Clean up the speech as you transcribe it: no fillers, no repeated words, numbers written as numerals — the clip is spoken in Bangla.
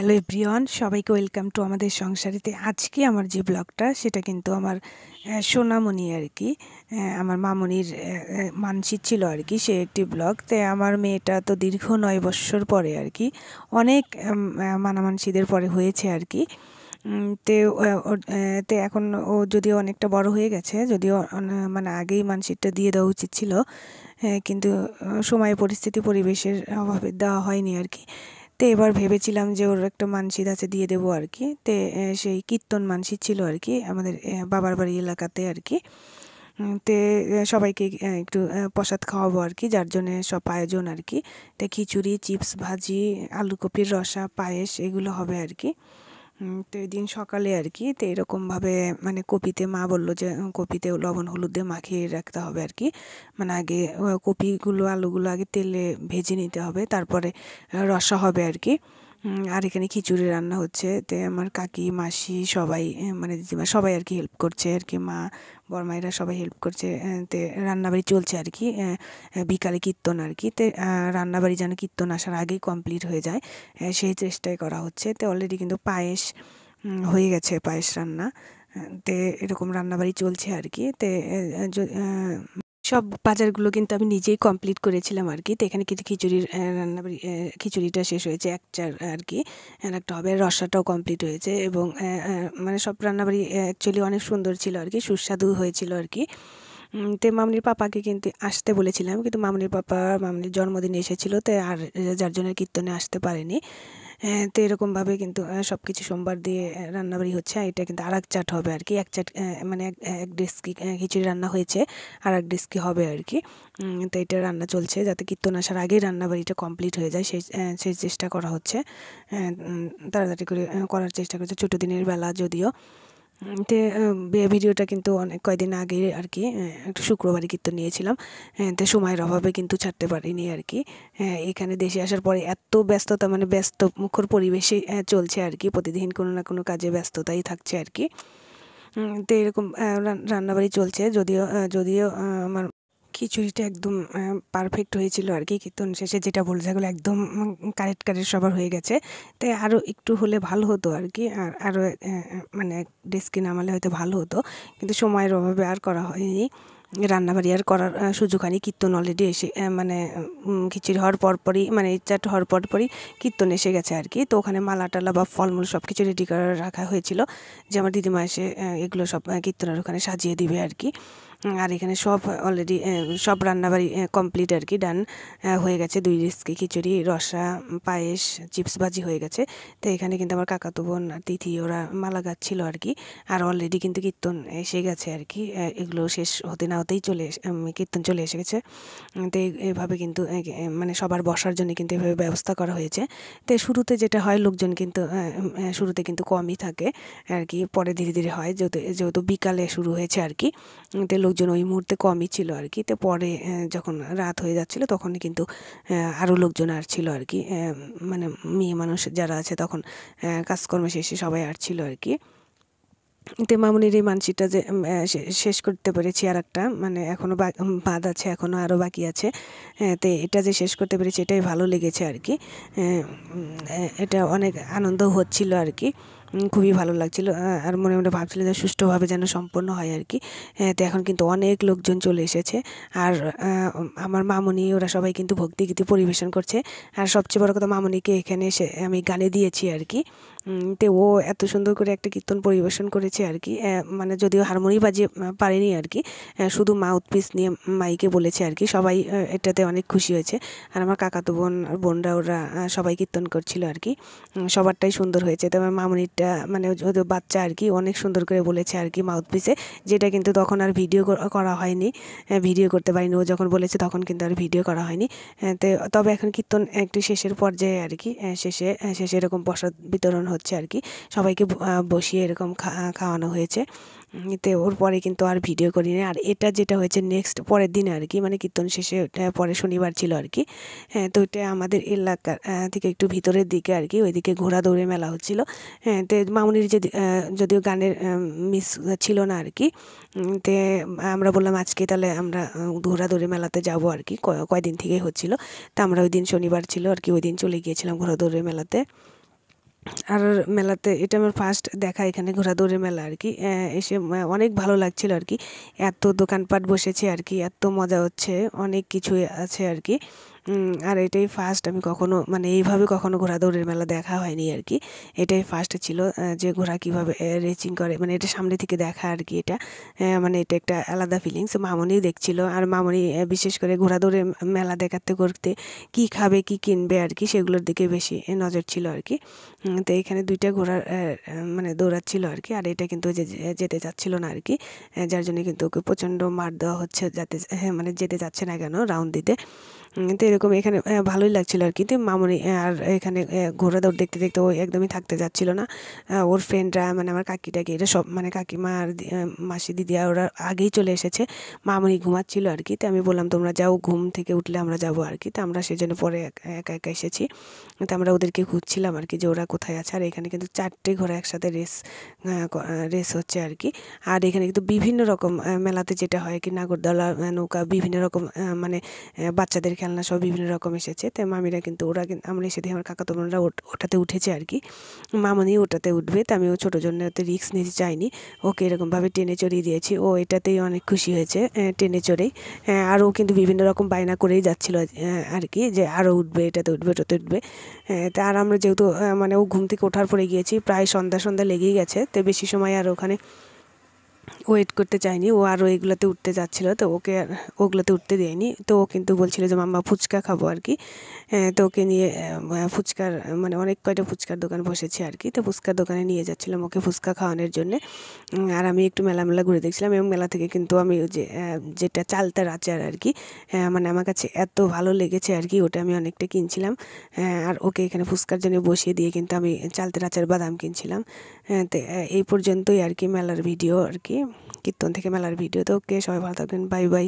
হ্যালো এভরিওয়ান, সবাইকে ওয়েলকাম টু আমাদের সংসারেতে। আজকে আমার যে ব্লগটা সেটা কিন্তু আমার সোনামণি আর কি, আমার মামনির মানসিক ছিল আর কি, সে একটি ব্লগ। তো আমার মেয়েটা তো দীর্ঘ 9 বৎসর পরে আর কি, অনেক মানামানসিদের পরে হয়েছে আর কি। তে এখন ও যদিও অনেকটা বড় হয়ে গেছে, যদিও মানে আগেই মানসিকটা দিয়ে দেওয়া উচিত ছিল, কিন্তু সময় পরিস্থিতি পরিবেশের অভাবে দেওয়া হয়নি আর কি। তো এবার ভেবেছিলাম যে ওর একটা মানসিক আছে, দিয়ে দেবো আর কি। সেই কীর্তন মানসিক ছিল আর কি আমাদের বাবার বাড়ি এলাকাতে আর কি। সবাইকে একটু প্রসাদ খাওয়াবো আর কি, যার জন্যে সব আয়োজন আর কি। খিচুড়ি, চিপস, ভাজি, আলু কপির রসা, পায়েস এগুলো হবে আর কি। তো এদিন সকালে আর কি, তো এরকমভাবে মানে কপিতে মা বললো যে কপিতে লবণ হলুদ দিয়ে মাখিয়ে রাখতে হবে আর কি। মানে আগে কপিগুলো আলুগুলো আগে তেলে ভেজে নিতে হবে, তারপরে রসা হবে আর কি। আর এখানে খিচুড়ি রান্না হচ্ছে। আমার কাকি মাসি সবাই, মানে দিদিমা সবাই আর কি হেল্প করছে আর কি, মা বড়মায়েরা সবাই হেল্প করছে। রান্নাবাড়ি চলছে আর কি, বিকালে কীর্তন আর কি। রান্নাবাড়ি যেন কীর্তন আসার আগেই কমপ্লিট হয়ে যায়, সেই চেষ্টাই করা হচ্ছে। অলরেডি কিন্তু পায়েস হয়ে গেছে, পায়েস রান্না। এরকম রান্নাবাড়ি চলছে আর কি। সব বাজারগুলো কিন্তু আমি নিজেই কমপ্লিট করেছিলাম আর কি। তো এখানে কিছু খিচুড়ির রান্নাবাড়ি, খিচুড়িটা শেষ হয়েছে, এক চার আর কি, আর একটা হবে। রসাটাও কমপ্লিট হয়েছে এবং মানে সব রান্নাবাড়ি অ্যাকচুয়ালি অনেক সুন্দর ছিল আর কি, সুস্বাদু হয়েছিল আর কি। মামনির পাপাকে কিন্তু আসতে বলেছিলাম, কিন্তু মামনির পাপা মামনির জন্মদিনে এসেছিলো, তো আর যার জন্য কীর্তনে আসতে পারেনি। এরকমভাবে কিন্তু সব কিছু সোমবার দিয়ে রান্নাবাড়ি হচ্ছে। আর এটা কিন্তু আরেক চাট হবে আর কি, এক চাট মানে এক ডেস্কি খিচুড়ি রান্না হয়েছে, আর এক ডেস্কি হবে আর কি। তো এটা রান্না চলছে, যাতে কীর্তন আসার আগেই রান্নাবাড়িটা কমপ্লিট হয়ে যায়, সেই চেষ্টা করা হচ্ছে। তাড়াতাড়ি করে করার চেষ্টা করছে, ছোটো দিনের বেলা যদিও। ভিডিওটা কিন্তু অনেক কয়দিন আগে আর কি, একটু শুক্রবারে কীর্তন নিয়েছিলাম। সময়ের অভাবে কিন্তু ছাড়তে পারিনি আর কি। এখানে দেশে আসার পরে এত ব্যস্ততা, মানে ব্যস্ত মুখর পরিবেশে চলছে আর কি, প্রতিদিন কোনো না কোনো কাজে ব্যস্ততাই থাকছে আর কি। এরকম রান্নাবাড়ি চলছে, যদিও যদিও আমার খিচুড়িটা একদম পারফেক্ট হয়েছিল আর কি। কীর্তন শেষে যেটা বলে সেগুলো একদম কারেক্ট কারেক্ট সবার হয়ে গেছে। আরও একটু হলে ভালো হতো আর কি, আর আরও মানে ডেস্কে নামালে হয়তো ভালো হতো, কিন্তু সময়ের অভাবে আর করা হয়নি। রান্নাবাড়ি আর করার সুযোগ হয়নি। কীর্তন অলরেডি এসে মানে খিচুড়ি হওয়ার পরপরই, মানে চাট হওয়ার পরপরই কীর্তন এসে গেছে আর কি। তো ওখানে মালা টালা বা ফলমূল সব কিছু রেডি করে রাখা হয়েছিল, যে আমার দিদিমা এসে এগুলো সব কীর্তনের ওখানে সাজিয়ে দিবে আর কি। আর এখানে সব অলরেডি সব রান্নাবাড়ি কমপ্লিট আর কি, ডান হয়ে গেছে। 2 ডেস্কি খিচুড়ি, রসা, পায়েস, চিপস ভাজি হয়ে গেছে। এখানে কিন্তু আমার কাকাতো বোন আর তিথি ওরা মালা গাচ্ছিল আর কি। আর অলরেডি কিন্তু কীর্তন এসে গেছে আর কি, এগুলো শেষ হতে না হতেই কীর্তন চলে এসে গেছে। এইভাবে কিন্তু মানে সবার বসার জন্য কিন্তু এভাবে ব্যবস্থা করা হয়েছে। শুরুতে যেটা হয়, লোকজন কিন্তু শুরুতে কিন্তু কমই থাকে আর কি, পরে ধীরে ধীরে হয়, যেহেতু বিকালে শুরু হয়েছে আর কি। লোকজন ওই মুহূর্তে কমই ছিল আর কি। পরে যখন রাত হয়ে যাচ্ছিলো তখন কিন্তু আরও লোকজন আসছিল আর কি, মানে মেয়ে মানুষ যারা আছে তখন কাজকর্ম শেষে সবাই আসছিল আর কি। মামুনির এই মানসিকটা যে শেষ করতে পেরেছি, আর একটা মানে এখনও বাদ আছে, এখনও আরও বাকি আছে। এটা যে শেষ করতে পেরেছি এটাই ভালো লেগেছে আর কি। এটা অনেক আনন্দ হচ্ছিল আর কি, খুবই ভালো লাগছিল। আর মনে মনে ভাবছিল যে সুষ্ঠুভাবে যেন সম্পন্ন হয় আর কি। এখন কিন্তু অনেক লোকজন চলে এসেছে, আর আমার মামুনি ওরা সবাই কিন্তু ভক্তিগীতি পরিবেশন করছে। আর সবচেয়ে বড় কথা, মামুনিকে এখানে এসে আমি গানে দিয়েছি আর কি। ও এত সুন্দর করে একটা কীর্তন পরিবেশন করেছে আর কি, মানে যদিও হারমোনি বাজিয়ে পারেনি আর কি, শুধু মাউথপিস নিয়ে মাইকে বলেছে আর কি। সবাই এটাতে অনেক খুশি হয়েছে। আর আমার কাকাতো বোন আর বোনরা ওরা সবাই কীর্তন করছিল আর কি। সবারটাই সুন্দর হয়েছে। আমার মামুনিরটা মানে ওদের বাচ্চা আর কি অনেক সুন্দর করে বলেছে আর কি মাউথপিসে, যেটা কিন্তু তখন আর ভিডিও করা হয়নি, ভিডিও করতে পারিনি। ও যখন বলেছে তখন কিন্তু আর ভিডিও করা হয়নি। তবে এখন কীর্তন একটু শেষের পর্যায়ে আর কি, শেষে শেষে এরকম প্রসাদ বিতরণ হচ্ছে আর কি, সবাইকে বসিয়ে এরকম খাওয়ানো হয়েছে। ওর পরে কিন্তু আর ভিডিও করিনি। আর এটা যেটা হয়েছে নেক্সট পরের দিনে আর কি, মানে কীর্তন শেষে পরে শনিবার ছিল আর কি। এটা আমাদের এলাকার থেকে একটু ভিতরের দিকে আর কি, ওইদিকে ঘোড়া দৌড়ে মেলা হচ্ছিলো। মামুনির যদিও গানের মিস ছিল না আর কি। আমরা বললাম আজকে তাহলে আমরা ঘোড়া দৌড়ে মেলাতে যাব আর কি, কয়দিন থেকেই হচ্ছিলো। আমরা ওই দিন শনিবার ছিল আর কি, ওই দিন চলে গিয়েছিলাম ঘোড়া দৌড়ে মেলাতে। আর মেলাতে এটা আমার ফার্স্ট দেখা এখানে ঘোড়াদৌড়ের মেলা আর কি। এসে অনেক ভালো লাগছিল আর কি, এত দোকানপাট বসেছে আর কি, এত মজা হচ্ছে, অনেক কিছুই আছে আর কি। আর এটাই ফার্স্ট, আমি কখনো মানে এইভাবে কখনো ঘোড়াদৌড়ের মেলা দেখা হয়নি আর কি। এটাই ফার্স্ট ছিল যে ঘোড়া কীভাবে রেসিং করে, মানে এটা সামনে থেকে দেখা আর কি। এটা মানে এটা একটা আলাদা ফিলিংস। মামনিও দেখছিল, আর মামনি বিশেষ করে ঘোড়াদৌড়ের মেলা দেখাতে করতে কী খাবে কী কিনবে আর কি, সেগুলোর দিকে বেশি নজর ছিল আর কি। তো এখানে দুইটা ঘোড়ার মানে দৌড়াচ্ছিল আর কি, আর এটা কিন্তু যেতে চাচ্ছিল না আর কি, যার জন্য কিন্তু ওকে প্রচণ্ড মার দেওয়া হচ্ছে, যাতে মানে যেতে যাচ্ছে না কেন রাউন্ড দিতে। তো এরকম এখানে ভালোই লাগছিল আর কি। তো মামনি আর এখানে ঘোড়া দৌড় দেখতে দেখতে ও একদমই থাকতে যাচ্ছিল না। ওর ফ্রেন্ডরা মানে আমার কাকি টাকি এরা সব মানে কাকিমা আর মাসি দিদি আর ওরা আগেই চলে এসেছে। মামনি ঘুমাচ্ছিল আর কি। তো আমি বললাম তোমরা যাও, ঘুম থেকে উঠলে আমরা যাবো আর কি। তো আমরা সেজন্য পরে একা একা এসেছি। তো আমরা ওদেরকে খুঁজছিলাম আর কি যে ওরা কোথায় আছে। আর এখানে কিন্তু 4টে ঘোড়া একসাথে রেস হচ্ছে আর কি। আর এখানে কিন্তু বিভিন্ন রকম মেলাতে যেটা হয় কি, নাগরদোলা, নৌকা, বিভিন্ন রকম মানে বাচ্চাদের খেলনা সব বিভিন্ন রকম এসেছে। তাই মামিরা কিন্তু ওরা কিন্তু আমরা এসে দেখি আমার কাকাতো বোনরা ওটাতে উঠেছে আর কি। মামনি ওটাতে উঠবে, তো আমি ও ছোটো জন্য ওতে রিস্ক নিতে চাইনি, ওকে এরকমভাবে টেনে চড়িয়ে দিয়েছি। ও এটাতেই অনেক খুশি হয়েছে টেনে চড়েই। আর ও কিন্তু বিভিন্ন রকম বায়না করেই যাচ্ছিলো আর কি, যে আরও উঠবে, এটাতে উঠবে, ওটাতে উঠবে। তা আর আমরা যেহেতু মানে ও ঘুম থেকে ওঠার পরে গিয়েছি, প্রায় সন্ধ্যা সন্ধ্যা লেগেই গেছে, তো বেশি সময় আর ওখানে ওয়েট করতে চাইনি। ও আরও এগুলোতে উঠতে যাচ্ছিল, তো ওকে আর ওগুলোতে উঠতে দেয়নি। তো ও কিন্তু বলছিল যে মাম্মা ফুচকা খাবো আর কি। তো ওকে নিয়ে ফুচকার মানে অনেক কয়টা ফুচকার দোকান বসেছে আর কি, তো ফুচকার দোকানে নিয়ে যাচ্ছিলাম ওকে ফুচকা খাওয়ানোর জন্যে। আর আমি একটু মেলা মেলা ঘুরে দেখছিলাম, এবং মেলা থেকে কিন্তু আমি ওই যে যেটা চালতার আচার আর কি, মানে আমার কাছে এত ভালো লেগেছে আর কি, ওটা আমি অনেকটা কিনছিলাম। আর ওকে এখানে ফুচকার জন্য বসিয়ে দিয়ে কিন্তু আমি চালতার আচার বাদাম কিনছিলাম। তো এই পর্যন্তই আর কি মেলার ভিডিও আর কি, কীর্তন থেকে মেলার ভিডিও। তো ওকে, সবাই ভালো থাকবেন, বাই বাই।